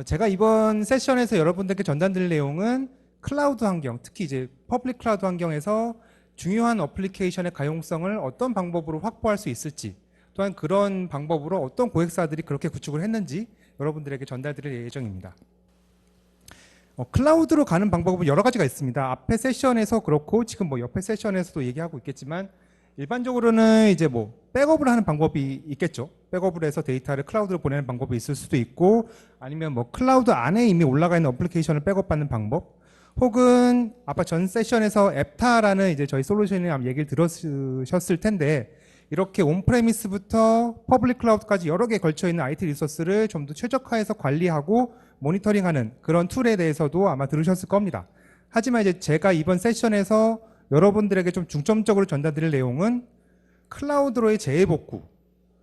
제가 이번 세션에서 여러분들께 전달드릴 내용은 클라우드 환경, 특히 이제 퍼블릭 클라우드 환경에서 중요한 어플리케이션의 가용성을 어떤 방법으로 확보할 수 있을지, 또한 그런 방법으로 어떤 고객사들이 그렇게 구축을 했는지 여러분들에게 전달드릴 예정입니다. 클라우드로 가는 방법은 여러 가지가 있습니다. 앞에 세션에서 그렇고 지금 뭐 옆에 세션에서도 얘기하고 있겠지만 일반적으로는 이제 뭐 백업을 하는 방법이 있겠죠. 백업을 해서 데이터를 클라우드로 보내는 방법이 있을 수도 있고, 아니면 뭐 클라우드 안에 이미 올라가 있는 어플리케이션을 백업받는 방법, 혹은 아까 전 세션에서 앱타라는 이제 저희 솔루션이 아마 얘기를 들으셨을 텐데, 이렇게 온프레미스부터 퍼블릭 클라우드까지 여러 개 걸쳐 있는 IT 리소스를 좀 더 최적화해서 관리하고 모니터링하는 그런 툴에 대해서도 아마 들으셨을 겁니다. 하지만 이제 제가 이번 세션에서 여러분들에게 좀 중점적으로 전달드릴 내용은 클라우드로의 재복구,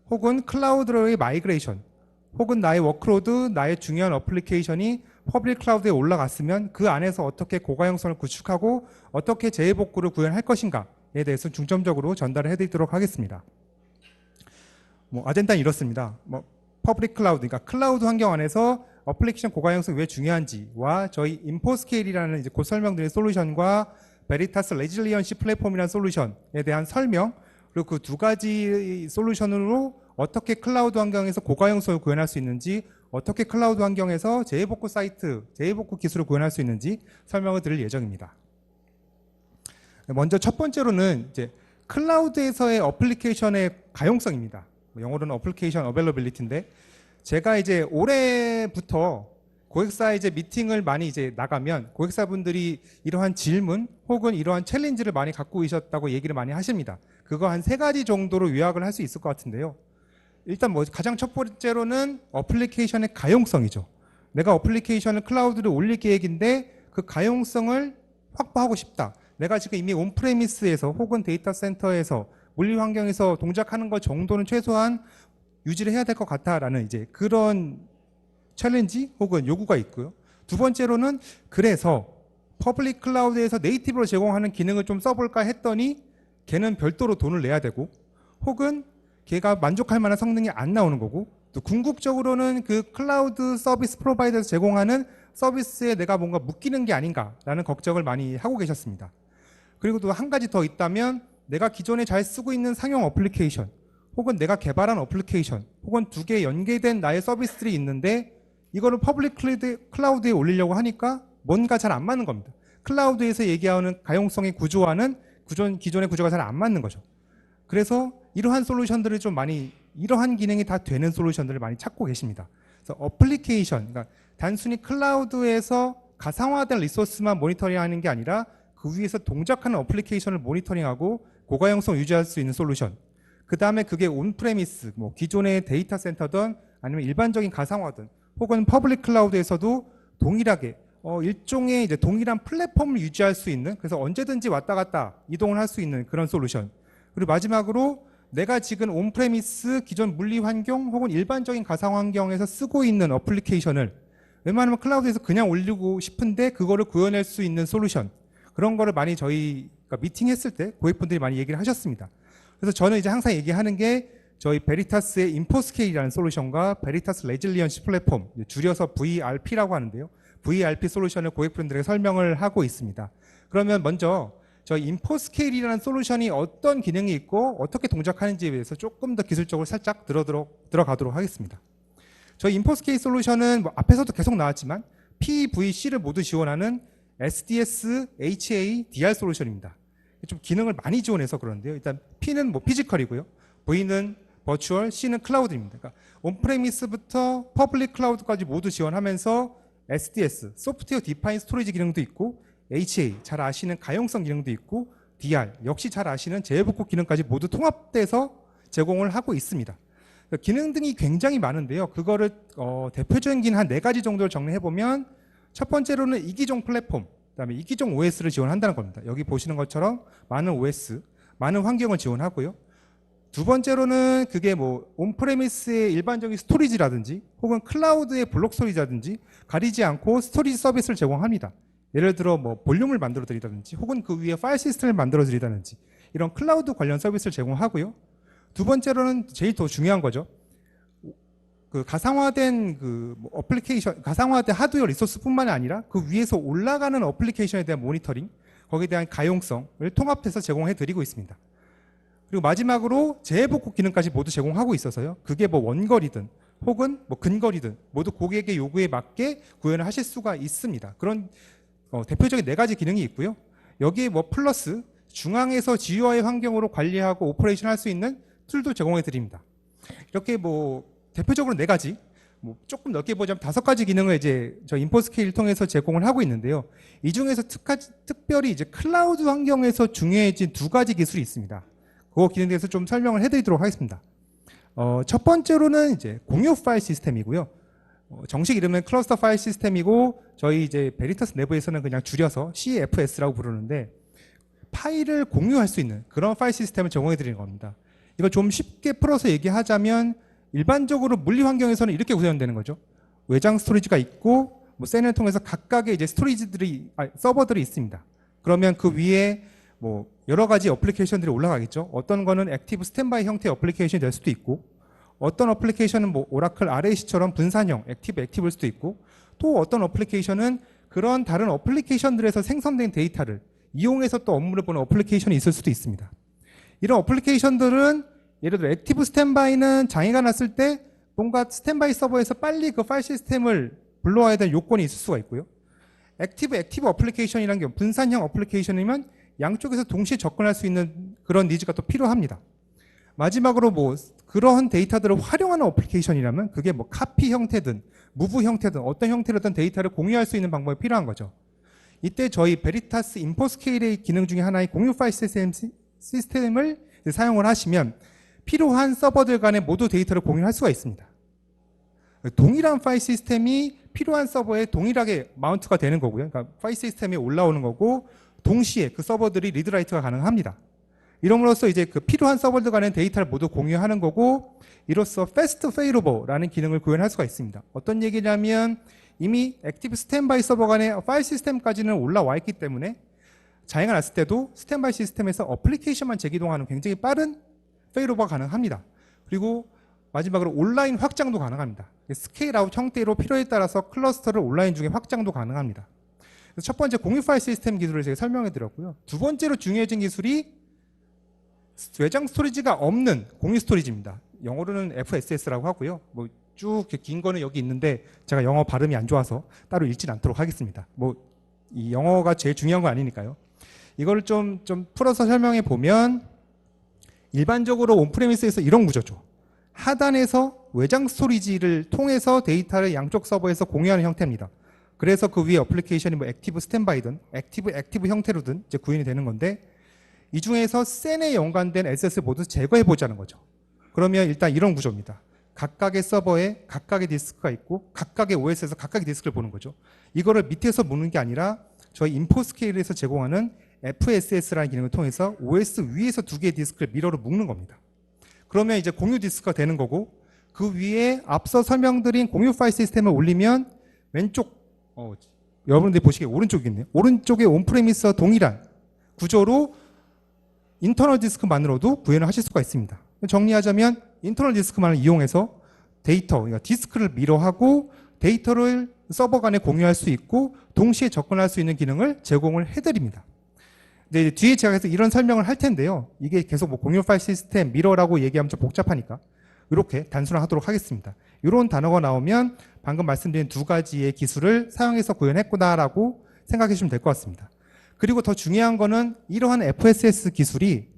혹은 클라우드로의 마이그레이션, 혹은 나의 워크로드, 나의 중요한 어플리케이션이 퍼블릭 클라우드에 올라갔으면 그 안에서 어떻게 고가형성을 구축하고 어떻게 재복구를 구현할 것인가에 대해서 중점적으로 전달을 해드리도록 하겠습니다. 아젠다는 이렇습니다. 퍼블릭 클라우드, 그러니까 클라우드 환경 안에서 어플리케이션 고가형성이 왜 중요한지와 저희 인포스케일이라는 이제 곧 설명드린 솔루션과 베리타스 레질리언시 플랫폼이라는 솔루션에 대한 설명, 그리고 그 두 가지 솔루션으로 어떻게 클라우드 환경에서 고가형성을 구현할 수 있는지, 어떻게 클라우드 환경에서 재복구 사이트, 재복구 기술을 구현할 수 있는지 설명을 드릴 예정입니다. 먼저 첫 번째로는 이제 클라우드에서의 어플리케이션의 가용성입니다. 영어로는 어플리케이션 어베일러빌리티인데, 제가 이제 올해부터 고객사 이제 미팅을 많이 이제 나가면 고객사분들이 이러한 질문 혹은 이러한 챌린지를 많이 갖고 계셨다고 얘기를 많이 하십니다. 그거 한 3가지 정도로 요약을 할 수 있을 것 같은데요. 일단 가장 첫 번째로는 어플리케이션의 가용성이죠. 내가 어플리케이션을 클라우드로 올릴 계획인데 그 가용성을 확보하고 싶다. 내가 지금 이미 온프레미스에서 혹은 데이터 센터에서 물리 환경에서 동작하는 것 정도는 최소한 유지를 해야 될 것 같다라는 이제 그런 챌린지 혹은 요구가 있고요. 두 번째로는 그래서 퍼블릭 클라우드에서 네이티브로 제공하는 기능을 좀 써볼까 했더니 걔는 별도로 돈을 내야 되고, 혹은 걔가 만족할 만한 성능이 안 나오는 거고, 또 궁극적으로는 그 클라우드 서비스 프로바이더에서 제공하는 서비스에 내가 뭔가 묶이는 게 아닌가라는 걱정을 많이 하고 계셨습니다. 그리고 또 한 가지 더 있다면 내가 기존에 잘 쓰고 있는 상용 어플리케이션 혹은 내가 개발한 어플리케이션 혹은 2개 연계된 나의 서비스들이 있는데 이거를 퍼블릭 클라우드에 올리려고 하니까 뭔가 잘 안 맞는 겁니다. 클라우드에서 얘기하는 가용성의 구조와는 기존의 구조가 잘 안 맞는 거죠. 그래서 이러한 솔루션들을 좀 많이, 이러한 기능이 다 되는 솔루션들을 많이 찾고 계십니다. 그래서 어플리케이션, 그러니까 단순히 클라우드에서 가상화된 리소스만 모니터링하는 게 아니라 그 위에서 동작하는 어플리케이션을 모니터링하고 고가형성 유지할 수 있는 솔루션. 그 다음에 그게 온프레미스, 기존의 데이터 센터든 아니면 일반적인 가상화든 혹은 퍼블릭 클라우드에서도 동일하게 일종의 이제 동일한 플랫폼을 유지할 수 있는, 그래서 언제든지 왔다 갔다 이동을 할 수 있는 그런 솔루션. 그리고 마지막으로 내가 지금 온프레미스 기존 물리 환경 혹은 일반적인 가상 환경에서 쓰고 있는 어플리케이션을 웬만하면 클라우드에서 그냥 올리고 싶은데 그거를 구현할 수 있는 솔루션, 그런 거를 많이 저희가 미팅했을 때 고객분들이 많이 얘기를 하셨습니다. 그래서 저는 이제 항상 얘기하는 게 저희 베리타스의 인포스케일이라는 솔루션과 베리타스 레질리언시 플랫폼, 줄여서 VRP라고 하는데요. VRP 솔루션을 고객분들에게 설명을 하고 있습니다. 그러면 먼저 저희 인포스케일이라는 솔루션이 어떤 기능이 있고 어떻게 동작하는지에 대해서 조금 더 기술적으로 살짝 들어가도록 하겠습니다. 저희 인포스케일 솔루션은 앞에서도 계속 나왔지만 PVC를 모두 지원하는 SDS, HA, DR 솔루션입니다. 좀 기능을 많이 지원해서 그런데요. 일단 P는 피지컬이고요. V는 버추얼, C는 클라우드입니다. 그러니까 온프레미스부터 퍼블릭 클라우드까지 모두 지원하면서 SDS, 소프트웨어 디파인 스토리지 기능도 있고, HA, 잘 아시는 가용성 기능도 있고, DR, 역시 잘 아시는 재복구 기능까지 모두 통합돼서 제공을 하고 있습니다. 그러니까 기능 등이 굉장히 많은데요. 그거를 대표적인 기능 한 4가지 정도를 정리해보면, 첫 번째로는 이기종 플랫폼, 그다음에 이기종 OS를 지원한다는 겁니다. 여기 보시는 것처럼 많은 OS, 많은 환경을 지원하고요. 두 번째로는 그게 온프레미스의 일반적인 스토리지라든지 혹은 클라우드의 블록 스토리지라든지 가리지 않고 스토리지 서비스를 제공합니다. 예를 들어 볼륨을 만들어 드리다든지 혹은 그 위에 파일 시스템을 만들어 드리다든지 이런 클라우드 관련 서비스를 제공하고요. 두 번째로는 제일 더 중요한 거죠. 그 가상화된 어플리케이션, 가상화된 하드웨어 리소스뿐만이 아니라 그 위에서 올라가는 어플리케이션에 대한 모니터링, 거기에 대한 가용성을 통합해서 제공해 드리고 있습니다. 그리고 마지막으로 재해복구 기능까지 모두 제공하고 있어서요. 그게 뭐 원거리든 혹은 뭐 근거리든 모두 고객의 요구에 맞게 구현을 하실 수가 있습니다. 그런 대표적인 4가지 기능이 있고요. 여기에 뭐 플러스 중앙에서 GUI 환경으로 관리하고 오퍼레이션 할 수 있는 툴도 제공해 드립니다. 이렇게 뭐 대표적으로 4가지, 뭐 조금 넓게 보자면 5가지 기능을 이제 저 인포스케일을 통해서 제공을 하고 있는데요. 이 중에서 특별히 이제 클라우드 환경에서 중요해진 2가지 기술이 있습니다. 그 기능에 대해서 좀 설명을 해드리도록 하겠습니다. 첫 번째로는 이제 공유 파일 시스템이고요. 정식 이름은 클러스터 파일 시스템이고 저희 이제 베리터스 내부에서는 그냥 줄여서 CFS라고 부르는데 파일을 공유할 수 있는 그런 파일 시스템을 제공해 드리는 겁니다. 이걸 좀 쉽게 풀어서 얘기하자면 일반적으로 물리 환경에서는 이렇게 구현되는 거죠. 외장 스토리지가 있고 뭐 셀을 통해서 각각의 이제 서버들이 있습니다. 그러면 그 위에 뭐 여러 가지 어플리케이션들이 올라가겠죠. 어떤 거는 액티브 스탠바이 형태의 어플리케이션이 될 수도 있고, 어떤 어플리케이션은 뭐 오라클 RAC처럼 분산형 액티브일 수도 있고, 또 어떤 어플리케이션은 그런 다른 어플리케이션들에서 생성된 데이터를 이용해서 또 업무를 보는 어플리케이션이 있을 수도 있습니다. 이런 어플리케이션들은 예를 들어 액티브 스탠바이는 장애가 났을 때 뭔가 스탠바이 서버에서 빨리 그 파일 시스템을 불러와야 될 요건이 있을 수가 있고요. 액티브 어플리케이션이라는 게 분산형 어플리케이션이면 양쪽에서 동시에 접근할 수 있는 그런 니즈가 또 필요합니다. 마지막으로 뭐 그러한 데이터들을 활용하는 어플리케이션이라면 그게 뭐 카피 형태든 무브 형태든 어떤 형태로든 데이터를 공유할 수 있는 방법이 필요한 거죠. 이때 저희 베리타스 인포스케일의 기능 중에 하나의 공유 파일 시스템을 사용을 하시면 필요한 서버들 간에 모두 데이터를 공유할 수가 있습니다. 동일한 파일 시스템이 필요한 서버에 동일하게 마운트가 되는 거고요. 그러니까 파일 시스템에 올라오는 거고 동시에 그 서버들이 리드라이트가 가능합니다. 이럼으로써 이제 그 필요한 서버들 간의 데이터를 모두 공유하는 거고 이로써 패스트 페일오버라는 기능을 구현할 수가 있습니다. 어떤 얘기냐면 이미 액티브 스탠바이 서버 간의 파일 시스템까지는 올라와 있기 때문에 장애가 났을 때도 스탠바이 시스템에서 어플리케이션만 재기동하는 굉장히 빠른 페일오버가 가능합니다. 그리고 마지막으로 온라인 확장도 가능합니다. 스케일 아웃 형태로 필요에 따라서 클러스터를 온라인 중에 확장도 가능합니다. 첫 번째 공유 파일 시스템 기술을 제가 설명해 드렸고요. 두 번째로 중요해진 기술이 외장 스토리지가 없는 공유 스토리지입니다. 영어로는 FSS라고 하고요. 뭐 쭉 긴 거는 여기 있는데 제가 영어 발음이 안 좋아서 따로 읽진 않도록 하겠습니다. 뭐 이 영어가 제일 중요한 건 아니니까요. 이걸 좀 풀어서 설명해 보면 일반적으로 온프레미스에서 이런 구조죠. 하단에서 외장 스토리지를 통해서 데이터를 양쪽 서버에서 공유하는 형태입니다. 그래서 그 위에 어플리케이션이 뭐 액티브 스탠바이든 액티브 형태로든 이제 구현이 되는 건데 이 중에서 센에 연관된 에셋을 모두 제거해 보자는 거죠. 그러면 일단 이런 구조입니다. 각각의 서버에 각각의 디스크가 있고 각각의 OS에서 각각의 디스크를 보는 거죠. 이거를 밑에서 보는 게 아니라 저희 인포스케일에서 제공하는 FSS라는 기능을 통해서 OS 위에서 2개의 디스크를 미러로 묶는 겁니다. 그러면 이제 공유 디스크가 되는 거고 그 위에 앞서 설명드린 공유 파일 시스템을 올리면 왼쪽 여러분들이 보시기에 오른쪽이 있네요. 오른쪽에 온프레미스와 동일한 구조로 인터널 디스크만으로도 구현을 하실 수가 있습니다. 정리하자면 인터널 디스크만을 이용해서 그러니까 디스크를 미러하고 데이터를 서버 간에 공유할 수 있고 동시에 접근할 수 있는 기능을 제공을 해드립니다. 근데 뒤에 제가 계속 이런 설명을 할 텐데요. 이게 계속 뭐 공유 파일 시스템, 미러라고 얘기하면 좀 복잡하니까 이렇게 단순화하도록 하겠습니다. 이런 단어가 나오면 방금 말씀드린 2가지의 기술을 사용해서 구현했구나라고 생각해 주시면 될 것 같습니다. 그리고 더 중요한 거는 이러한 FSS 기술이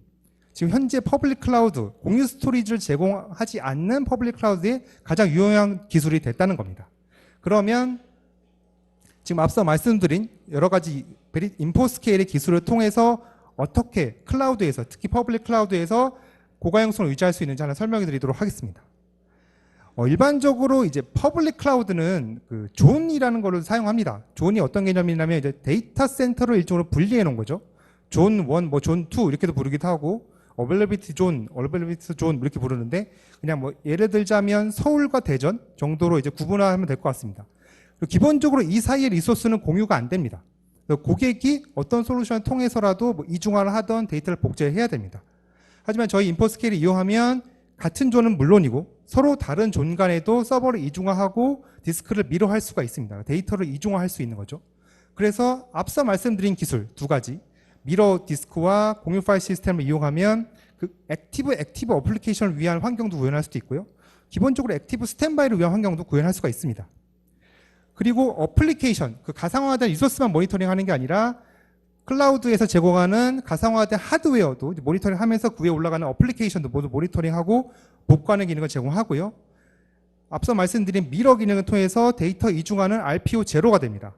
지금 현재 퍼블릭 클라우드, 공유 스토리지를 제공하지 않는 퍼블릭 클라우드의 가장 유용한 기술이 됐다는 겁니다. 그러면 지금 앞서 말씀드린 여러 가지 인포스케일의 기술을 통해서 어떻게 클라우드에서, 특히 퍼블릭 클라우드에서 고가용성을 유지할 수 있는지 하나 설명해 드리도록 하겠습니다. 일반적으로 이제 퍼블릭 클라우드는 그 존이라는 것을 사용합니다. 존이 어떤 개념이냐면 이제 데이터 센터를 일종으로 분리해 놓은 거죠. 존 1, 뭐 존 2 이렇게도 부르기도 하고 어벨러비티 존 이렇게 부르는데 그냥 뭐 예를 들자면 서울과 대전 정도로 이제 구분하면 될 것 같습니다. 그리고 기본적으로 이 사이의 리소스는 공유가 안 됩니다. 고객이 어떤 솔루션을 통해서라도 뭐 이중화를 하던 데이터를 복제해야 됩니다. 하지만 저희 인포스케일을 이용하면 같은 존은 물론이고 서로 다른 존 간에도 서버를 이중화하고 디스크를 미러할 수가 있습니다. 데이터를 이중화할 수 있는 거죠. 그래서 앞서 말씀드린 기술 두 가지, 미러 디스크와 공유 파일 시스템을 이용하면 그 액티브 어플리케이션을 위한 환경도 구현할 수도 있고요. 기본적으로 액티브 스탠바이를 위한 환경도 구현할 수가 있습니다. 그리고 어플리케이션, 그 가상화된 리소스만 모니터링하는 게 아니라 클라우드에서 제공하는 가상화된 하드웨어도 모니터링하면서 그 위에 올라가는 어플리케이션도 모두 모니터링하고 복구하는 기능을 제공하고요. 앞서 말씀드린 미러 기능을 통해서 데이터 이중화는 RPO 제로가 됩니다.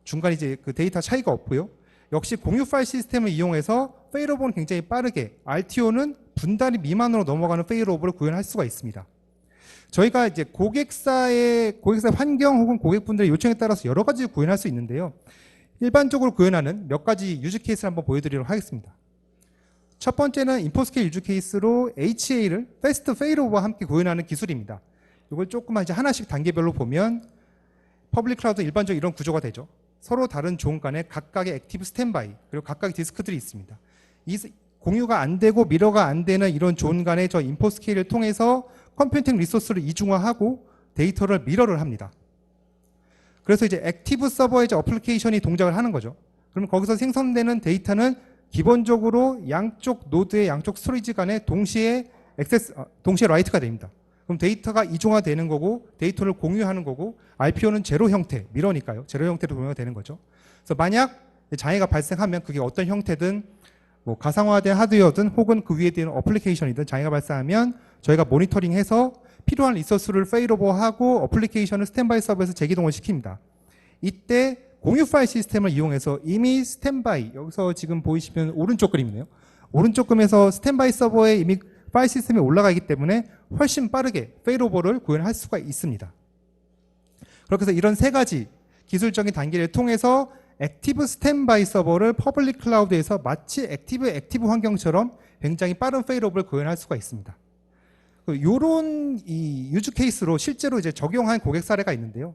중간에 이제 그 데이터 차이가 없고요. 역시 공유 파일 시스템을 이용해서 페일오버는 굉장히 빠르게, RTO는 분단위 미만으로 넘어가는 페일오버를 구현할 수가 있습니다. 저희가 이제 고객사의 환경 혹은 고객분들의 요청에 따라서 여러 가지 구현할 수 있는데요. 일반적으로 구현하는 몇 가지 유즈 케이스를 한번 보여드리도록 하겠습니다. 첫 번째는 인포스케일 유즈 케이스로 HA를 패스트 페일오버와 함께 구현하는 기술입니다. 이걸 조금만 이제 하나씩 단계별로 보면 퍼블릭 클라우드 일반적으로 이런 구조가 되죠. 서로 다른 존 간에 각각의 액티브 스탠바이 그리고 각각의 디스크들이 있습니다. 이 공유가 안 되고 미러가 안 되는 이런 존 간의 저 인포스케일을 통해서 컴퓨팅 리소스를 이중화하고 데이터를 미러를 합니다. 그래서 이제 액티브 서버의 어플리케이션이 동작을 하는 거죠. 그러면 거기서 생성되는 데이터는 기본적으로 양쪽 노드의 양쪽 스토리지 간에 동시에 라이트가 됩니다. 그럼 데이터가 이중화되는 거고 데이터를 공유하는 거고 RPO는 제로 형태, 미러니까요. 제로 형태로 공유가 되는 거죠. 그래서 만약 장애가 발생하면 그게 어떤 형태든 뭐 가상화된 하드웨어든 혹은 그 위에 있는 어플리케이션이든 장애가 발생하면 저희가 모니터링해서 필요한 리소스를 페일오버하고 어플리케이션을 스탠바이 서버에서 재기동을 시킵니다. 이때 공유 파일 시스템을 이용해서 이미 스탠바이, 여기서 지금 보이시면 오른쪽 그림이네요. 오른쪽 그림에서 스탠바이 서버에 이미 파일 시스템이 올라가 있기 때문에 훨씬 빠르게 페일오버를 구현할 수가 있습니다. 그렇게 해서 이런 세 가지 기술적인 단계를 통해서 액티브 스탠바이 서버를 퍼블릭 클라우드에서 마치 액티브 환경처럼 굉장히 빠른 페일오버를 구현할 수가 있습니다. 요런 이 유즈 케이스로 실제로 이제 적용한 고객 사례가 있는데요.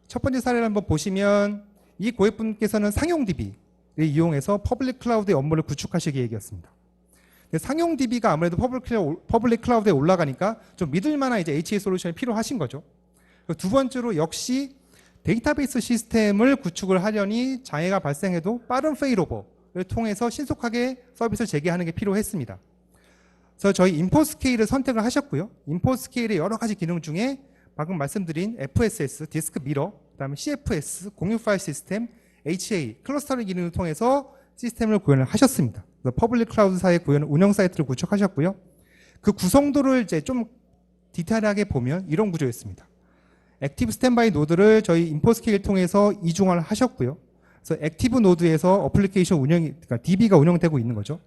첫 번째 사례를 한번 보시면 이 고객분께서는 상용 DB를 이용해서 퍼블릭 클라우드의 업무를 구축하실 계획이었습니다. 상용 DB가 아무래도 퍼블릭 클라우드에 올라가니까 좀 믿을 만한 이제 HA 솔루션이 필요하신 거죠. 두 번째로 역시 데이터베이스 시스템을 구축을 하려니 장애가 발생해도 빠른 페일오버를 통해서 신속하게 서비스를 재개하는 게 필요했습니다. 그래서 저희 인포스케일을 선택을 하셨고요. 인포스케일의 여러 가지 기능 중에 방금 말씀드린 FSS, 디스크 미러, 그다음에 CFS, 공유 파일 시스템, HA, 클러스터링 기능을 통해서 시스템을 구현을 하셨습니다. 그래서 퍼블릭 클라우드사의 운영 사이트를 구축하셨고요. 그 구성도를 이제 좀 디테일하게 보면 이런 구조였습니다. 액티브 스탠바이 노드를 저희 인포스케일 통해서 이중화를 하셨고요. 그래서 액티브 노드에서 어플리케이션 그러니까 DB가 운영되고 있는 거죠.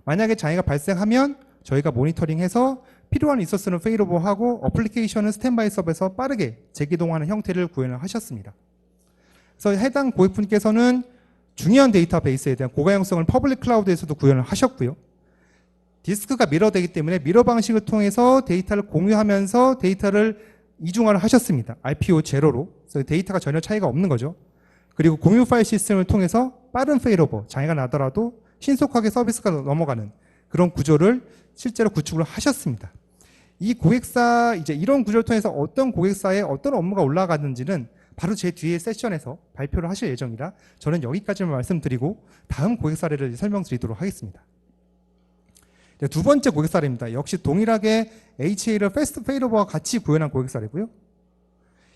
만약에 장애가 발생하면 저희가 모니터링해서 필요한 리소스는 페일오버하고 어플리케이션은 스탠바이 서버에서 빠르게 재기동하는 형태를 구현을 하셨습니다. 그래서 해당 고객분께서는 중요한 데이터베이스에 대한 고가형성을 퍼블릭 클라우드에서도 구현을 하셨고요. 디스크가 미러되기 때문에 미러 방식을 통해서 데이터를 공유하면서 데이터를 이중화를 하셨습니다. RPO 제로로. 그래서 데이터가 전혀 차이가 없는 거죠. 그리고 공유 파일 시스템을 통해서 빠른 페일오버, 장애가 나더라도 신속하게 서비스가 넘어가는 그런 구조를 실제로 구축을 하셨습니다. 이 고객사, 이제 이런 구조를 통해서 어떤 고객사에 어떤 업무가 올라가는지는 바로 제 뒤에 세션에서 발표를 하실 예정이라 저는 여기까지만 말씀드리고 다음 고객 사례를 설명드리도록 하겠습니다. 두 번째 고객 사례입니다. 역시 동일하게 HA를 패스트 페일오버와 같이 구현한 고객 사례고요.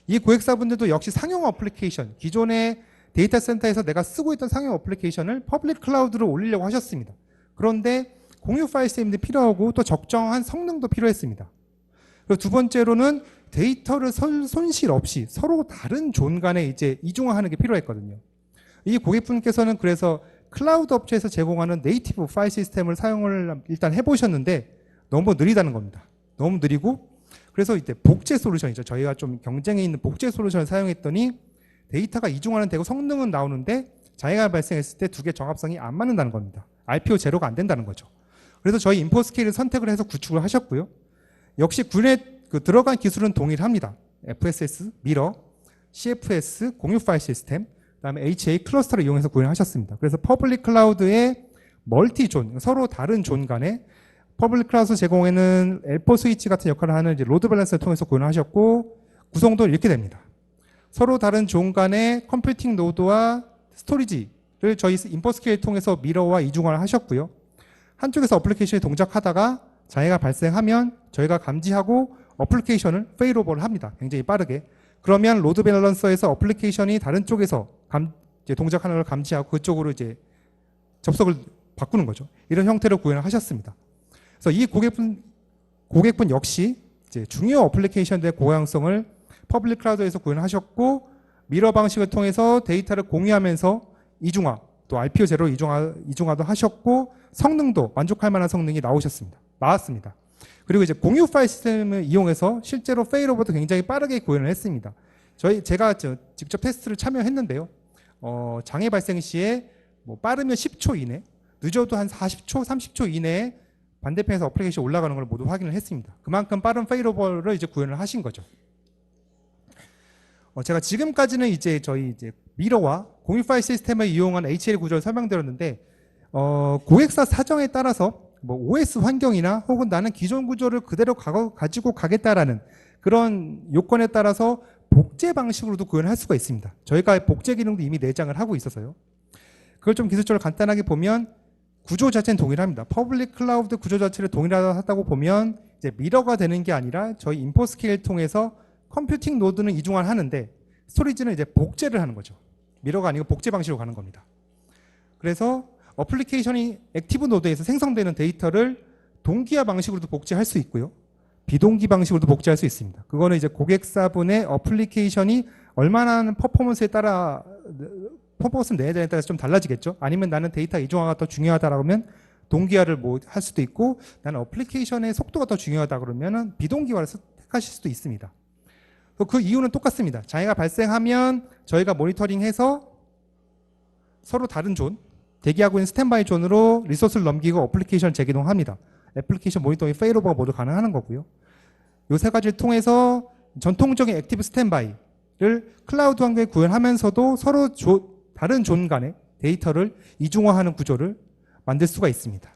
이 고객사분들도 역시 상용 어플리케이션, 기존의 데이터 센터에서 내가 쓰고 있던 상용 어플리케이션을 퍼블릭 클라우드로 올리려고 하셨습니다. 그런데 공유 파일 시스템도 필요하고 또 적정한 성능도 필요했습니다. 그리고 두 번째로는 데이터를 손실 없이 서로 다른 존 간에 이제 이중화하는 게 필요했거든요. 이 고객분께서는 그래서 클라우드 업체에서 제공하는 네이티브 파일 시스템을 사용을 일단 해보셨는데 너무 느리다는 겁니다. 너무 느리고 그래서 이제 복제 솔루션이죠. 저희가 좀 경쟁에 있는 복제 솔루션을 사용했더니 데이터가 이중화는 되고 성능은 나오는데 장애가 발생했을 때 두 개 정합성이 안 맞는다는 겁니다. RPO 제로가 안 된다는 거죠. 그래서 저희 인포스케일을 선택을 해서 구축을 하셨고요. 역시 군에 들어간 기술은 동일합니다. FSS, 미러, CFS, 공유 파일 시스템, 그다음에 HA 클러스터를 이용해서 구현하셨습니다. 그래서 퍼블릭 클라우드의 멀티 존, 서로 다른 존 간에 퍼블릭 클라우드 제공에는 L4 스위치 같은 역할을 하는 이제 로드 밸런스를 통해서 구현을 하셨고, 구성도 이렇게 됩니다. 서로 다른 존 간의 컴퓨팅 노드와 스토리지를 저희 인포스케일을 통해서 미러와 이중화를 하셨고요. 한쪽에서 어플리케이션이 동작하다가 장애가 발생하면 저희가 감지하고 어플리케이션을 페일오버를 합니다. 굉장히 빠르게. 그러면 로드 밸런서에서 어플리케이션이 다른 쪽에서 이제 동작하는 걸 감지하고 그쪽으로 이제 접속을 바꾸는 거죠. 이런 형태로 구현을 하셨습니다. 그래서 이 고객분 역시 이제 중요 어플리케이션들의 고양성을 퍼블릭 클라우드에서 구현하셨고, 미러 방식을 통해서 데이터를 공유하면서 이중화, 또 RPO 제로 이중화도 하셨고, 성능도 만족할 만한 성능이 나왔습니다. 그리고 이제 공유 파일 시스템을 이용해서 실제로 페일오버도 굉장히 빠르게 구현을 했습니다. 제가 직접 테스트를 참여했는데요. 장애 발생 시에 뭐 빠르면 10초 이내, 늦어도 한 40초, 30초 이내에 반대편에서 어플리케이션 올라가는 걸 모두 확인을 했습니다. 그만큼 빠른 페일오버를 이제 구현을 하신 거죠. 제가 지금까지는 이제 저희 이제 미러와 공유 파일 시스템을 이용한 HL 구조를 설명드렸는데, 고객사 사정에 따라서 뭐 OS 환경이나 혹은 나는 기존 구조를 그대로 가지고 가겠다라는 그런 요건에 따라서 복제 방식으로도 구현할 수가 있습니다. 저희가 복제 기능도 이미 내장을 하고 있어서요. 그걸 좀 기술적으로 간단하게 보면 구조 자체는 동일합니다. 퍼블릭 클라우드 구조 자체를 동일하다고 보면 이제 미러가 되는 게 아니라 저희 인포스케일을 통해서 컴퓨팅 노드는 이중화를 하는데 스토리지는 이제 복제를 하는 거죠. 미러가 아니고 복제 방식으로 가는 겁니다. 그래서 어플리케이션이 액티브 노드에서 생성되는 데이터를 동기화 방식으로도 복제할 수 있고요. 비동기 방식으로도 복제할 수 있습니다. 그거는 이제 고객사분의 어플리케이션이 얼마나 하는 퍼포먼스를 내야 되냐에 따라서 좀 달라지겠죠. 아니면 나는 데이터 이중화가 더 중요하다라고 하면 동기화를 뭐 할 수도 있고, 나는 어플리케이션의 속도가 더 중요하다 그러면은 비동기화를 택하실 수도 있습니다. 그 이유는 똑같습니다. 장애가 발생하면 저희가 모니터링해서 서로 다른 존, 대기하고 있는 스탠바이 존으로 리소스를 넘기고 어플리케이션 재기동합니다. 애플리케이션 모니터링 페일오버가 모두 가능한 거고요. 이 세 가지를 통해서 전통적인 액티브 스탠바이를 클라우드 환경에 구현하면서도 서로 다른 존 간의 데이터를 이중화하는 구조를 만들 수가 있습니다.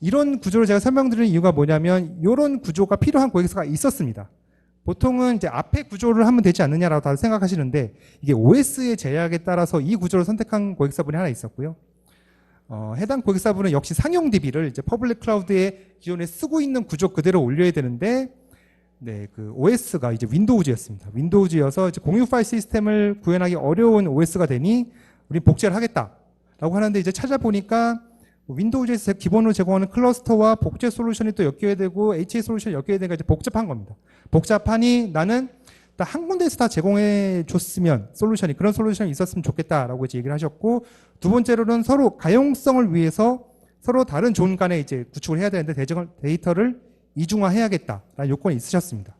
이런 구조를 제가 설명드리는 이유가 뭐냐면, 이런 구조가 필요한 고객사가 있었습니다. 보통은 이제 앞에 구조를 하면 되지 않느냐라고 다들 생각하시는데, 이게 OS의 제약에 따라서 이 구조를 선택한 고객사분이 하나 있었고요. 해당 고객사분은 역시 상용 DB를 이제 퍼블릭 클라우드에 기존에 쓰고 있는 구조 그대로 올려야 되는데, 네, 그 OS가 이제 윈도우즈였습니다. 윈도우즈여서 이제 공유 파일 시스템을 구현하기 어려운 OS가 되니 우리 복제를 하겠다라고 하는데, 이제 찾아보니까 윈도우즈에서 기본으로 제공하는 클러스터와 복제 솔루션이 또 엮여야 되고 HA 솔루션이 엮여야 되니까 이제 복잡한 겁니다. 복잡하니 나는 한 군데에서 다 제공해 줬으면 솔루션이, 그런 솔루션이 있었으면 좋겠다라고 이제 얘기를 하셨고, 두 번째로는 서로 가용성을 위해서 서로 다른 존 간에 이제 구축을 해야 되는데 데이터를 이중화해야겠다라는 요건이 있으셨습니다.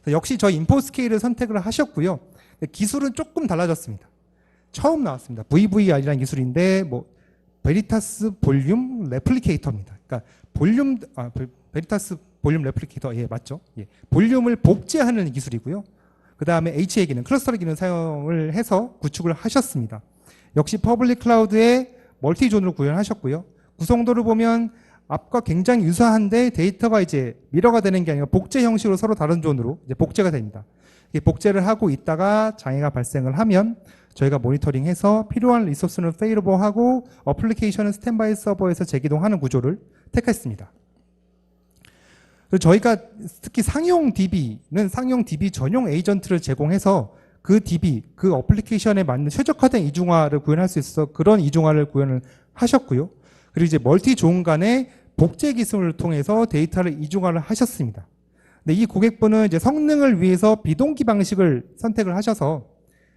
역시 저희 인포스케일을 선택을 하셨고요. 기술은 조금 달라졌습니다. 처음 나왔습니다. VVR이라는 기술인데 베리타스 볼륨 레플리케이터입니다. 그러니까 베리타스 볼륨 레플리케이터, 예, 맞죠? 예. 볼륨을 복제하는 기술이고요. 그 다음에 HA 기능, 클러스터 기능 사용을 해서 구축을 하셨습니다. 역시 퍼블릭 클라우드의 멀티존으로 구현하셨고요. 구성도를 보면 앞과 굉장히 유사한데 데이터가 이제 미러가 되는 게 아니라 복제 형식으로 서로 다른 존으로 이제 복제가 됩니다. 복제를 하고 있다가 장애가 발생을 하면 저희가 모니터링해서 필요한 리소스는 페일오버하고 어플리케이션은 스탠바이 서버에서 재기동하는 구조를 택했습니다. 그리고 저희가 특히 상용 DB는 상용 DB 전용 에이전트를 제공해서 그 DB, 그 어플리케이션에 맞는 최적화된 이중화를 구현할 수 있어서 그런 이중화를 구현을 하셨고요. 그리고 이제 멀티 존 간의 복제 기술을 통해서 데이터를 이중화를 하셨습니다. 근데 이 고객분은 이제 성능을 위해서 비동기 방식을 선택을 하셔서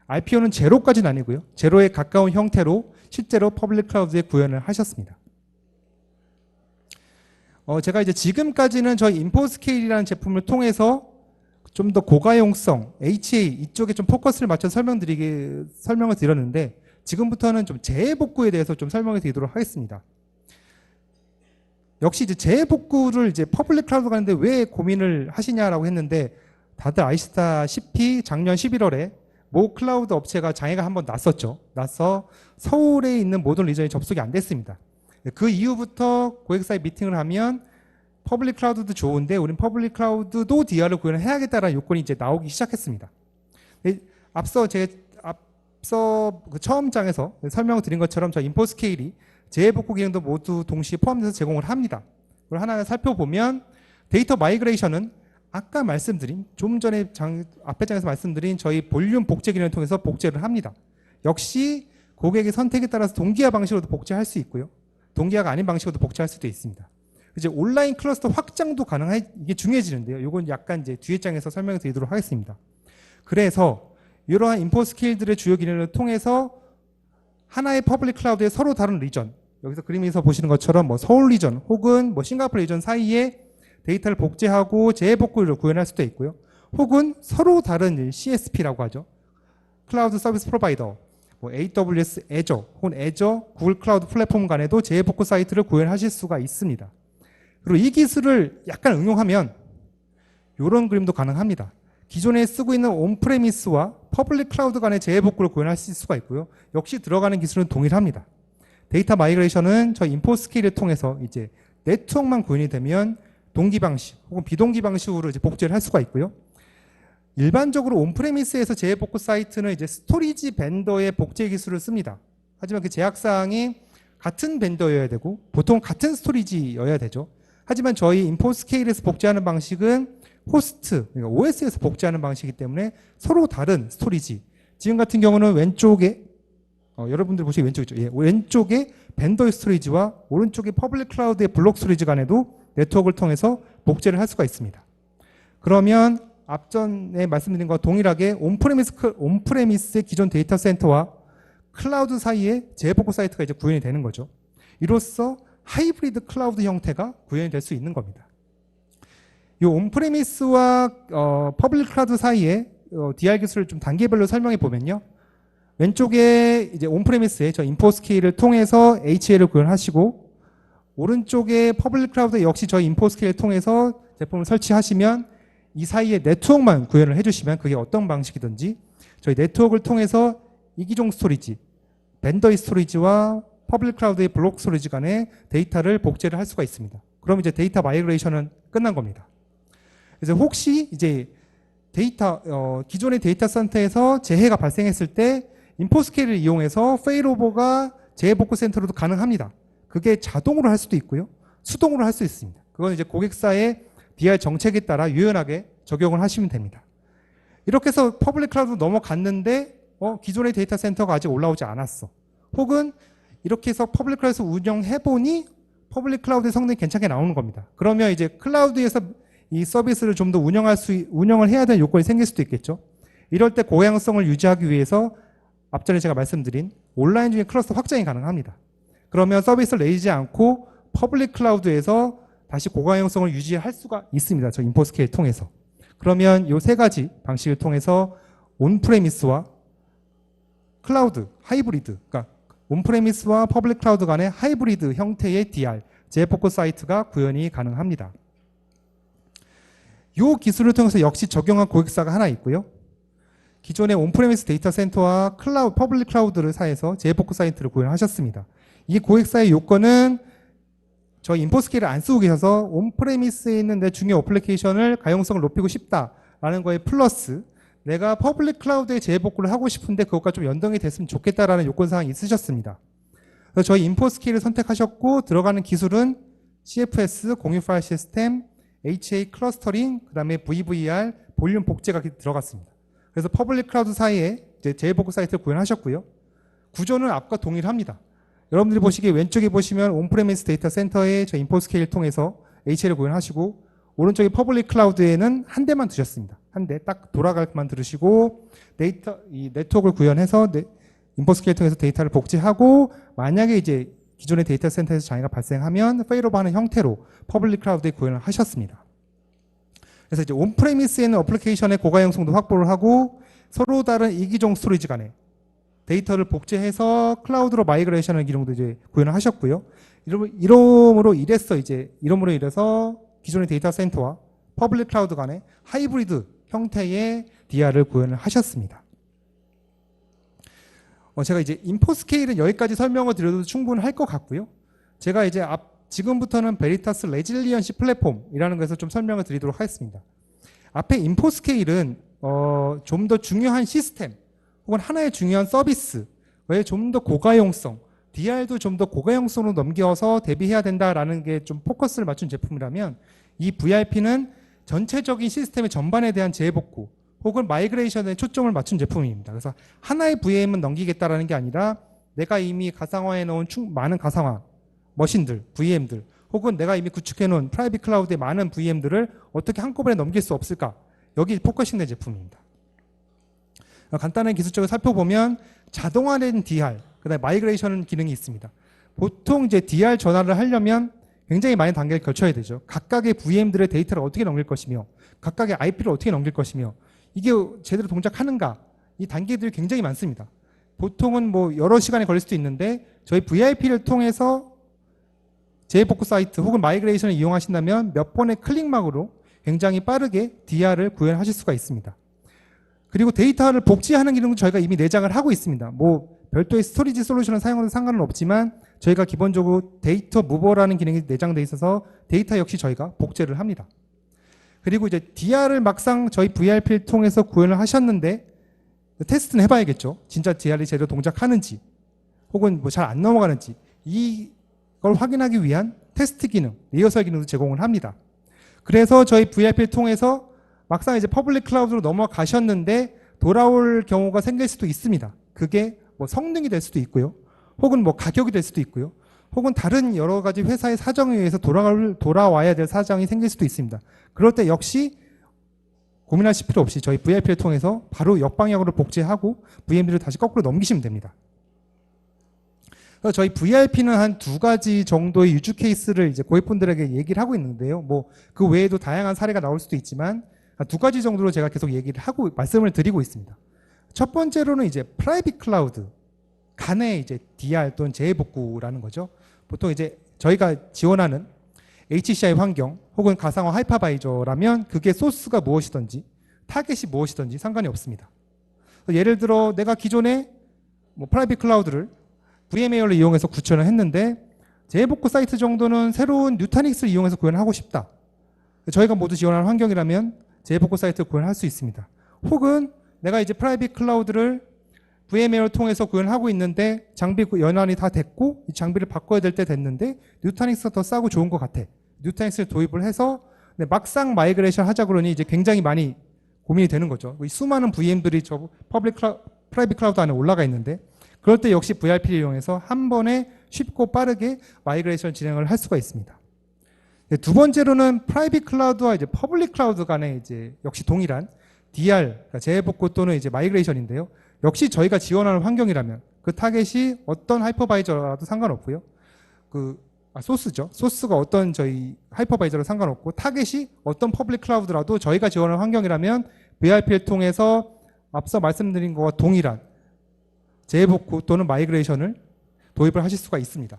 RPO는 제로까지는 아니고요. 제로에 가까운 형태로 실제로 퍼블릭 클라우드에 구현을 하셨습니다. 제가 이제 지금까지는 저희 인포스케일이라는 제품을 통해서 좀 더 고가용성, HA 이쪽에 좀 포커스를 맞춰 설명을 드렸는데, 지금부터는 좀 재복구에 대해서 좀 설명을 드리도록 하겠습니다. 역시 이제 재복구를 이제 퍼블릭 클라우드 가는데 왜 고민을 하시냐라고 했는데, 다들 아시다시피 작년 11월에 모 클라우드 업체가 장애가 한번 났었죠. 나서 서울에 있는 모든 리전이 접속이 안 됐습니다. 그 이후부터 고객사에 미팅을 하면 퍼블릭 클라우드도 좋은데 우린 퍼블릭 클라우드도 DR을 구현을 해야겠다라는 요건이 이제 나오기 시작했습니다. 앞서 그 처음 장에서 설명을 드린 것처럼 저 인포스케일이 재해복구 기능도 모두 동시에 포함돼서 제공을 합니다. 그걸 하나 살펴보면 데이터 마이그레이션은 아까 말씀드린 좀 전에 앞에 장에서 말씀드린 저희 볼륨 복제 기능을 통해서 복제를 합니다. 역시 고객의 선택에 따라서 동기화 방식으로도 복제할 수 있고요. 동기화가 아닌 방식으로도 복제할 수도 있습니다. 이제 온라인 클러스터 확장도 이게 중요해지는데요. 이건 약간 이제 뒤에 장에서 설명을 드리도록 하겠습니다. 그래서 이러한 인포스케일들의 주요 기능을 통해서 하나의 퍼블릭 클라우드의 서로 다른 리전, 여기서 그림에서 보시는 것처럼 뭐 서울 리전 혹은 뭐 싱가포르 리전 사이에 데이터를 복제하고 재복구를 구현할 수도 있고요. 혹은 서로 다른 CSP라고 하죠. 클라우드 서비스 프로바이더, 뭐 AWS 애저 혹은 애저 구글 클라우드 플랫폼 간에도 재복구 사이트를 구현하실 수가 있습니다. 그리고 이 기술을 약간 응용하면 이런 그림도 가능합니다. 기존에 쓰고 있는 온프레미스와 퍼블릭 클라우드 간의 재복구를 구현하실 수가 있고요. 역시 들어가는 기술은 동일합니다. 데이터 마이그레이션은 저희 인포스케일을 통해서 이제 네트워크만 구현이 되면 동기 방식 혹은 비동기 방식으로 이제 복제를 할 수가 있고요. 일반적으로 온프레미스에서 재복구 사이트는 이제 스토리지 벤더의 복제 기술을 씁니다. 하지만 그 제약사항이 같은 벤더여야 되고 보통 같은 스토리지여야 되죠. 하지만 저희 인포스케일에서 복제하는 방식은 호스트, 그러니까 OS에서 복제하는 방식이기 때문에 서로 다른 스토리지. 지금 같은 경우는 왼쪽에 여러분들 보시기 왼쪽이죠. 예, 왼쪽에 벤더의 스토리지와 오른쪽에 퍼블릭 클라우드의 블록 스토리지 간에도 네트워크를 통해서 복제를 할 수가 있습니다. 그러면 앞전에 말씀드린 것과 동일하게 온프레미스의 기존 데이터 센터와 클라우드 사이에 재복구 사이트가 이제 구현이 되는 거죠. 이로써 하이브리드 클라우드 형태가 구현이 될 수 있는 겁니다. 이 온프레미스와 퍼블릭 클라우드 사이에 DR 기술을 좀 단계별로 설명해 보면요. 왼쪽에 이제 온프레미스에 저 인포스케일을 통해서 HL을 구현하시고 오른쪽에 퍼블릭 클라우드 역시 저희 인포스케일을 통해서 제품을 설치하시면 이 사이에 네트워크만 구현을 해주시면 그게 어떤 방식이든지 저희 네트워크를 통해서 이기종 스토리지, 벤더의 스토리지와 퍼블릭 클라우드의 블록 스토리지 간에 데이터를 복제를 할 수가 있습니다. 그럼 이제 데이터 마이그레이션은 끝난 겁니다. 그래서 혹시 이제 기존의 데이터 센터에서 재해가 발생했을 때 인포스케일을 이용해서 페일오버가 재해복구 센터로도 가능합니다. 그게 자동으로 할 수도 있고요. 수동으로 할 수 있습니다. 그건 이제 고객사의 DR 정책에 따라 유연하게 적용을 하시면 됩니다. 이렇게 해서 퍼블릭 클라우드 넘어갔는데 기존의 데이터 센터가 아직 올라오지 않았어. 혹은 이렇게 해서 퍼블릭 클라우드에서 운영해보니 퍼블릭 클라우드의 성능이 괜찮게 나오는 겁니다. 그러면 이제 클라우드에서 이 서비스를 좀 더 운영을 해야 되는 요건이 생길 수도 있겠죠. 이럴 때 고양성을 유지하기 위해서 앞전에 제가 말씀드린 온라인 중에 클러스터 확장이 가능합니다. 그러면 서비스를 내리지 않고 퍼블릭 클라우드에서 다시 고가용성을 유지할 수가 있습니다. 저 인포스케일 통해서. 그러면 이 세 가지 방식을 통해서 온프레미스와 클라우드, 하이브리드, 그러니까 온프레미스와 퍼블릭 클라우드 간의 하이브리드 형태의 DR, 재복구 사이트가 구현이 가능합니다. 이 기술을 통해서 역시 적용한 고객사가 하나 있고요. 기존의 온프레미스 데이터 센터와 퍼블릭 클라우드를 사이에서 재복구 사이트를 구현하셨습니다. 이 고객사의 요건은 저희 인포스케일을 안 쓰고 계셔서 온프레미스에 있는 내 중요 어플리케이션을 가용성을 높이고 싶다라는 거에 플러스 내가 퍼블릭 클라우드에 재복구를 하고 싶은데 그것과 좀 연동이 됐으면 좋겠다라는 요건사항이 있으셨습니다. 그래서 저희 인포스케일을 선택하셨고 들어가는 기술은 CFS, 공유 파일 시스템, HA 클러스터링, 그 다음에 VVR, 볼륨 복제가 들어갔습니다. 그래서 퍼블릭 클라우드 사이에 이제 재복구 사이트를 구현하셨고요. 구조는 앞과 동일합니다. 여러분들이 보시기에 왼쪽에 보시면 온프레미스 데이터 센터에 저 인포스케일을 통해서 HL을 구현하시고 오른쪽에 퍼블릭 클라우드에는 한 대만 두셨습니다. 한 대 딱 돌아갈 것만 들으시고 이 네트워크를 구현해서 인포스케일 통해서 데이터를 복제하고 만약에 이제 기존의 데이터 센터에서 장애가 발생하면 페일오버하는 형태로 퍼블릭 클라우드에 구현을 하셨습니다. 그래서 이제 온프레미스에는 어플리케이션의 고가용성도 확보를 하고 서로 다른 이기종 스토리지 간에 데이터를 복제해서 클라우드로 마이그레이션하는 기능도 이제 구현을 하셨고요. 이러므로 이래서 기존의 데이터 센터와 퍼블릭 클라우드 간의 하이브리드 형태의 DR을 구현을 하셨습니다. 제가 이제 인포스케일은 여기까지 설명을 드려도 충분할 것 같고요. 제가 이제 지금부터는 베리타스 레질리언시 플랫폼이라는 것에서 좀 설명을 드리도록 하겠습니다. 앞에 인포스케일은 좀 더 중요한 시스템 혹은 하나의 중요한 서비스에 좀 더 고가용성, DR도 좀 더 고가용성으로 넘겨서 대비해야 된다라는 게 좀 포커스를 맞춘 제품이라면 이 VRP는 전체적인 시스템의 전반에 대한 재복구 혹은 마이그레이션에 초점을 맞춘 제품입니다. 그래서 하나의 VM은 넘기겠다라는 게 아니라 내가 이미 가상화해 놓은 많은 가상화 머신들, VM들 혹은 내가 이미 구축해 놓은 프라이빗 클라우드의 많은 VM들을 어떻게 한꺼번에 넘길 수 없을까? 여기 포커싱된 제품입니다. 간단하게 기술적으로 살펴보면 자동화된 DR, 그다음에 마이그레이션 기능이 있습니다. 보통 이제 DR 전환을 하려면 굉장히 많은 단계를 거쳐야 되죠. 각각의 VM들의 데이터를 어떻게 넘길 것이며 각각의 IP를 어떻게 넘길 것이며 이게 제대로 동작하는가 이 단계들이 굉장히 많습니다. 보통은 뭐 여러 시간이 걸릴 수도 있는데 저희 VIP를 통해서 재복구 사이트 혹은 마이그레이션을 이용하신다면 몇 번의 클릭망으로 굉장히 빠르게 DR을 구현하실 수가 있습니다. 그리고 데이터를 복제하는 기능도 저희가 이미 내장을 하고 있습니다. 뭐 별도의 스토리지 솔루션을 사용하는 상관은 없지만 저희가 기본적으로 데이터 무버라는 기능이 내장되어 있어서 데이터 역시 저희가 복제를 합니다. 그리고 이제 DR을 막상 저희 VRP를 통해서 구현을 하셨는데 테스트는 해봐야겠죠. 진짜 DR이 제대로 동작하는지 혹은 뭐 잘 안 넘어가는지 이걸 확인하기 위한 테스트 기능, 리허설 기능도 제공을 합니다. 그래서 저희 VRP를 통해서 막상 이제 퍼블릭 클라우드로 넘어가셨는데 돌아올 경우가 생길 수도 있습니다. 그게 뭐 성능이 될 수도 있고요. 혹은 뭐 가격이 될 수도 있고요. 혹은 다른 여러 가지 회사의 사정에 의해서 돌아와야 될 사정이 생길 수도 있습니다. 그럴 때 역시 고민하실 필요 없이 저희 VRP를 통해서 바로 역방향으로 복제하고 VM들을 다시 거꾸로 넘기시면 됩니다. 그래서 저희 VRP는 한 2가지 정도의 유즈 케이스를 이제 고객분들에게 얘기를 하고 있는데요. 뭐 그 외에도 다양한 사례가 나올 수도 있지만 한 2가지 정도로 제가 계속 얘기를 하고 말씀을 드리고 있습니다. 첫 번째로는 이제 프라이빗 클라우드 간의 이제 DR 또는 재복구라는 거죠. 보통 이제 저희가 지원하는 HCI 환경 혹은 가상화 하이퍼바이저라면 그게 소스가 무엇이든지 타겟이 무엇이든지 상관이 없습니다. 예를 들어 내가 기존에 뭐 프라이빗 클라우드를 VMware를 이용해서 구현을 했는데 재복구 사이트 정도는 새로운 뉴타닉스를 이용해서 구현을 하고 싶다. 저희가 모두 지원하는 환경이라면 재복구 사이트를 구현할 수 있습니다. 혹은 내가 이제 프라이빗 클라우드를 VMware를 통해서 구현을 하고 있는데 장비 연환이 다 됐고 이 장비를 바꿔야 될 때 됐는데 뉴타닉스가 더 싸고 좋은 것 같아. 뉴타닉스를 도입을 해서 막상 마이그레이션 하자 그러니 이제 굉장히 많이 고민이 되는 거죠. 수많은 VM들이 저 프라이빗 클라우드 안에 올라가 있는데 그럴 때 역시 VRP를 이용해서 한 번에 쉽고 빠르게 마이그레이션 진행을 할 수가 있습니다. 두 번째로는 프라이빗 클라우드와 이제 퍼블릭 클라우드 간에 이제 역시 동일한 DR, 그러니까 재복구 또는 이제 마이그레이션인데요. 역시 저희가 지원하는 환경이라면 그 타겟이 어떤 하이퍼바이저라도 상관없고요. 소스죠. 소스가 어떤 저희 하이퍼바이저로 상관없고 타겟이 어떤 퍼블릭 클라우드라도 저희가 지원하는 환경이라면 VRP를 통해서 앞서 말씀드린 것과 동일한 재복구 또는 마이그레이션을 도입을 하실 수가 있습니다.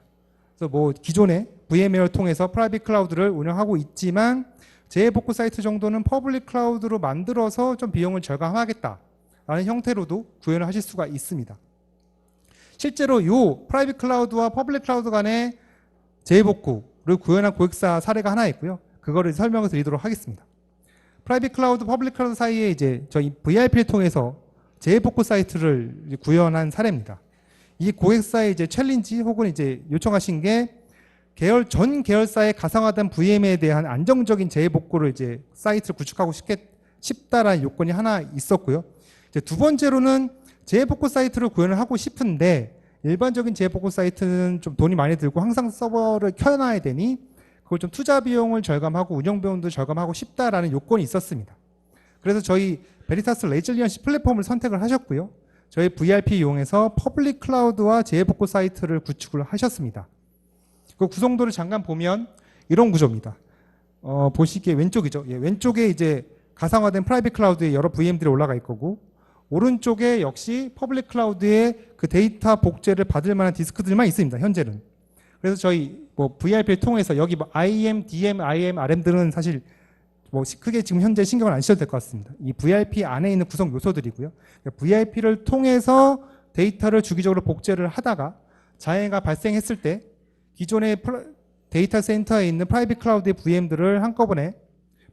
그래서 뭐 기존에 VMware를 통해서 프라이빗 클라우드를 운영하고 있지만 재복구 사이트 정도는 퍼블릭 클라우드로 만들어서 좀 비용을 절감하겠다라는 형태로도 구현을 하실 수가 있습니다. 실제로 이 프라이빗 클라우드와 퍼블릭 클라우드 간의 재복구를 구현한 고객사 사례가 하나 있고요. 그거를 설명을 드리도록 하겠습니다. 프라이빗 클라우드, 퍼블릭 클라우드 사이에 이제 저희 VRP를 통해서 재복구 사이트를 구현한 사례입니다. 이 고객사의 이제 챌린지 혹은 이제 요청하신 게 전 계열사의 가상화된 VM에 대한 안정적인 재복구를 이제 사이트를 구축하고 싶다라는 요건이 하나 있었고요. 이제 두 번째로는 재복구 사이트를 구현을 하고 싶은데 일반적인 재복구 사이트는 좀 돈이 많이 들고 항상 서버를 켜놔야 되니 그걸 좀 투자 비용을 절감하고 운영 비용도 절감하고 싶다라는 요건이 있었습니다. 그래서 저희 베리타스 레질리언시 플랫폼을 선택을 하셨고요. 저희 VRP 이용해서 퍼블릭 클라우드와 재복구 사이트를 구축을 하셨습니다. 그 구성도를 잠깐 보면 이런 구조입니다. 보시기에 왼쪽이죠. 예, 왼쪽에 이제 가상화된 프라이빗 클라우드에 여러 VM들이 올라가 있고 오른쪽에 역시 퍼블릭 클라우드에 그 데이터 복제를 받을 만한 디스크들만 있습니다. 현재는. 그래서 저희 뭐 VRP를 통해서 여기 뭐 IM, DM, IM, RM들은 사실 뭐 크게 지금 현재 신경을 안 쓰셔도 될 것 같습니다. 이 VRP 안에 있는 구성 요소들이고요. 그러니까 VRP를 통해서 데이터를 주기적으로 복제를 하다가 장애가 발생했을 때 기존의 데이터 센터에 있는 프라이빗 클라우드의 VM들을 한꺼번에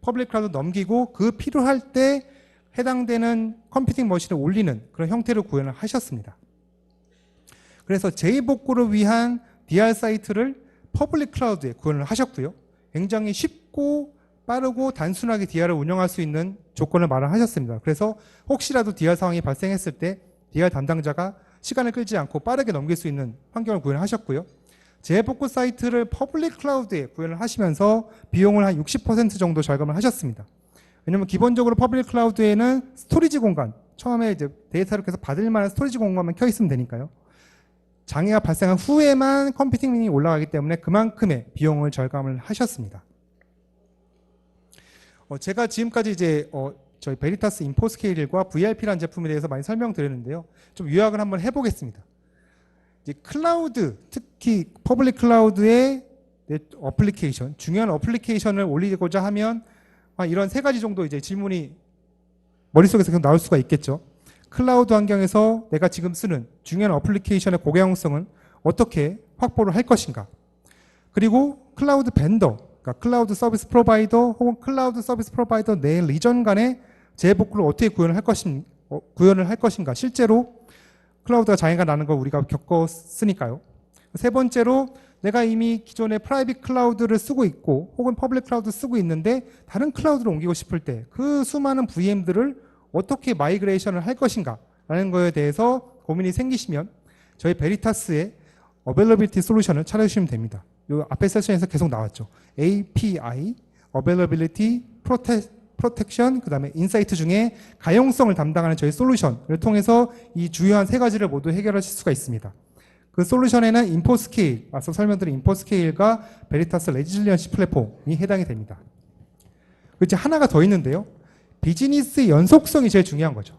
퍼블릭 클라우드 넘기고 그 필요할 때 해당되는 컴퓨팅 머신을 올리는 그런 형태로 구현을 하셨습니다. 그래서 재복구를 위한 DR 사이트를 퍼블릭 클라우드에 구현을 하셨고요. 굉장히 쉽고 빠르고 단순하게 DR을 운영할 수 있는 조건을 마련하셨습니다. 그래서 혹시라도 DR 상황이 발생했을 때 DR 담당자가 시간을 끌지 않고 빠르게 넘길 수 있는 환경을 구현하셨고요. 재복구 사이트를 퍼블릭 클라우드에 구현을 하시면서 비용을 한 60% 정도 절감을 하셨습니다. 왜냐하면 기본적으로 퍼블릭 클라우드에는 스토리지 공간, 처음에 이제 데이터를 계속 받을 만한 스토리지 공간만 켜 있으면 되니까요. 장애가 발생한 후에만 컴퓨팅이 올라가기 때문에 그만큼의 비용을 절감을 하셨습니다. 제가 지금까지 이제 저희 베리타스 인포스케일과 VRP라는 제품에 대해서 많이 설명드렸는데요. 좀 요약을 한번 해보겠습니다. 이제 클라우드, 특히 퍼블릭 클라우드의 어플리케이션, 중요한 어플리케이션을 올리고자 하면 이런 세 가지 정도 이제 질문이 머릿속에서 계속 나올 수가 있겠죠. 클라우드 환경에서 내가 지금 쓰는 중요한 어플리케이션의 고가용성을 어떻게 확보를 할 것인가. 그리고 클라우드 벤더, 그러니까 클라우드 서비스 프로바이더 혹은 클라우드 서비스 프로바이더 내 리전 간의 재복구를 어떻게 구현을 할 것인가. 실제로 클라우드가 장애가 나는 걸 우리가 겪었으니까요. 세 번째로 내가 이미 기존의 프라이빗 클라우드를 쓰고 있고 혹은 퍼블릭 클라우드 쓰고 있는데 다른 클라우드로 옮기고 싶을 때 그 수많은 VM들을 어떻게 마이그레이션을 할 것인가 라는 거에 대해서 고민이 생기시면 저희 베리타스의 어베일러빌리티 솔루션을 찾아주시면 됩니다. 이 앞에 세션에서 계속 나왔죠. API, 어베일러빌리티, 프로텍션, 그 다음에 인사이트 중에 가용성을 담당하는 저희 솔루션을 통해서 이 주요한 세 가지를 모두 해결하실 수가 있습니다. 그 솔루션에는 인포스케일, 앞서 설명드린 인포스케일과 베리타스 레질리언시 플랫폼이 해당이 됩니다. 이제 하나가 더 있는데요. 비즈니스 연속성이 제일 중요한 거죠.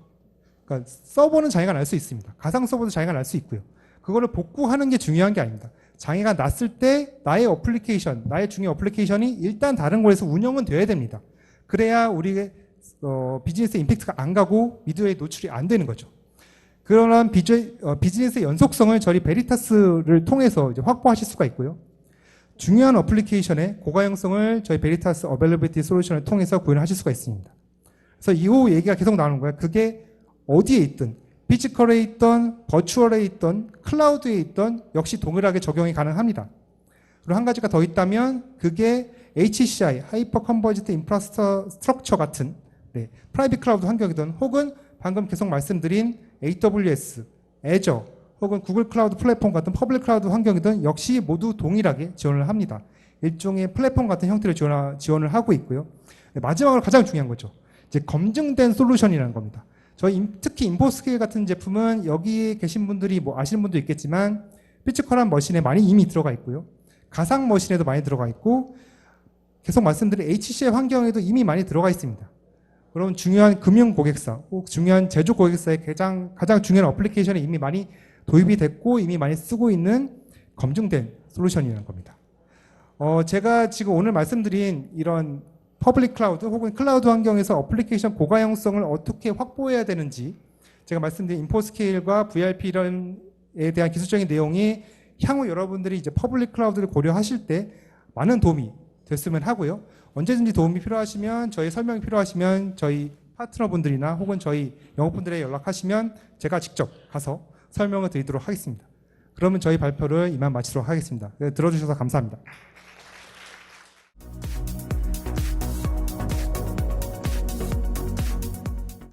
그러니까 서버는 장애가 날 수 있습니다. 가상 서버도 장애가 날 수 있고요. 그거를 복구하는 게 중요한 게 아닙니다. 장애가 났을 때 나의 어플리케이션, 나의 중요 어플리케이션이 일단 다른 곳에서 운영은 돼야 됩니다. 그래야 우리의 비즈니스 임팩트가 안 가고 미드웨이 노출이 안 되는 거죠. 그런 비즈니스 연속성을 저희 베리타스를 통해서 이제 확보하실 수가 있고요. 중요한 어플리케이션의 고가용성을 저희 베리타스 어베일러빌리티 솔루션을 통해서 구현하실 수가 있습니다. 그래서 이후 얘기가 계속 나오는 거예요. 그게 어디에 있든 피지컬에 있던 버추얼에 있던 클라우드에 있던 역시 동일하게 적용이 가능합니다. 그리고 한 가지가 더 있다면 그게 HCI, 하이퍼 컨버지드 인프라스트럭처 같은 프라이빗 클라우드 환경이든 혹은 방금 계속 말씀드린 AWS, Azure 혹은 구글 클라우드 플랫폼 같은 퍼블릭 클라우드 환경이든 역시 모두 동일하게 지원을 합니다. 일종의 플랫폼 같은 형태로 지원을 하고 있고요. 마지막으로 가장 중요한 거죠. 이제 검증된 솔루션이라는 겁니다. 저희 특히 인포스케일 같은 제품은 여기에 계신 분들이 뭐 아시는 분도 있겠지만 피지컬한 머신에 많이 이미 들어가 있고요. 가상 머신에도 많이 들어가 있고 계속 말씀드린 HCI 환경에도 이미 많이 들어가 있습니다. 그럼 중요한 금융 고객사 혹 중요한 제조 고객사의 가장 중요한 어플리케이션이 이미 많이 도입이 됐고 이미 많이 쓰고 있는 검증된 솔루션이라는 겁니다. 제가 지금 오늘 말씀드린 이런 퍼블릭 클라우드 혹은 클라우드 환경에서 어플리케이션 고가용성을 어떻게 확보해야 되는지 제가 말씀드린 인포스케일과 VRP에 대한 기술적인 내용이 향후 여러분들이 이제 퍼블릭 클라우드를 고려하실 때 많은 도움이 됐으면 하고요. 언제든지 도움이 필요하시면 저희 설명이 필요하시면 저희 파트너분들이나 혹은 저희 영업분들에 연락하시면 제가 직접 가서 설명을 드리도록 하겠습니다. 그러면 저희 발표를 이만 마치도록 하겠습니다. 들어주셔서 감사합니다.